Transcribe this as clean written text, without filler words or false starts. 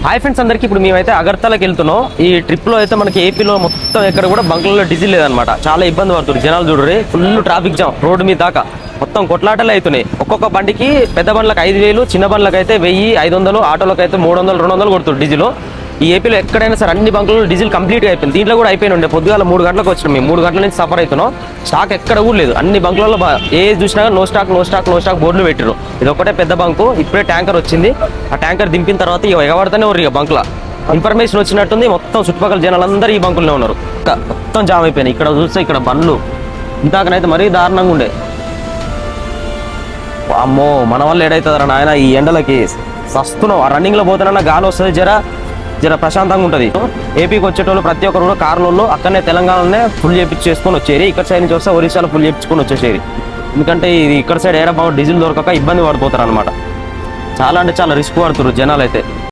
Hi friends అందరికీ, ఇప్పుడు మేమైతే అగర్తలకు వెళ్తున్నాం. ఈ ట్రిప్ లో అయితే మనకి ఏపీలో మొత్తం ఎక్కడ కూడా బంకులలో డీజిల్ లేదనమాట. చాలా ఇబ్బంది పడుతుంది జనాలు. చూడరు, ఫుల్ ట్రాఫిక్ జామ్ రోడ్డు మీద దాకా. మొత్తం కొట్లాటలే అవుతున్నాయి. ఒక్కొక్క బండికి పెద్ద బండ్లకు 5,000, చిన్న బండ్లకు అయితే 1,000, 500, ఆటోలకు అయితే 300, 200 కొడుతుంది డీజిల్. ఈ ఏపీలో ఎక్కడైనా సరే అన్ని బంకులలో డీజిల్ కంప్లీట్గా అయిపోయింది. దీంట్లో కూడా అయిపోయి ఉండే. పొద్దుగాల 3 గంటలకు వచ్చినాం మేము. 3 గంటల నుంచి సఫర్ అవుతున్నాం. స్టాక్ ఎక్కడ కూడా లేదు. అన్ని బంకులలో ఏ చూసినా no stock no stock no stock బోర్డులు పెట్టారు. ఇది ఒకటే పెద్ద బంకు. ఇప్పుడే ట్యాంకర్ వచ్చింది. ఆ ట్యాంకర్ దింపిన తర్వాత ఇక ఎగబడతానే ఉన్నారు. ఇక బంకుల ఇన్ఫర్మేషన్ వచ్చినట్టుంది. మొత్తం చుట్టుపక్కల జనాలందరూ ఈ బంకుల్లో ఉన్నారు. మొత్తం జామ్ అయిపోయినాయి. ఇక్కడ చూస్తే ఇక్కడ బండ్లు ఇంతాకనైతే మరీ దారుణంగా ఉండే. అమ్మో, మన వల్ల ఏడైతుందరా నాయన. ఈ ఎండలకి సస్తున్నాం. ఆ రన్నింగ్లో పోతున్నా గాలి వస్తుంది. జర ప్రశాంతంగా ఉంటుంది. ఏపీకి వచ్చేటోళ్ళు ప్రతి ఒక్కరు కూడా కార్లలో అక్కడనే తెలంగాణలోనే ఫుల్ చేయించుకొని వచ్చేది. ఇక్కడ సైడ్ నుంచి వస్తే ఒరిస్సాలో ఫుల్ చేయించుకొని వచ్చేసేది. ఎందుకంటే ఇది ఇక్కడ సైడ్ ఏడా డీజిల్ దొరకక ఇబ్బంది పడిపోతారు అనమాట. చాలా అంటే చాలా రిస్క్ పడుతున్నారు జనాలు అయితే.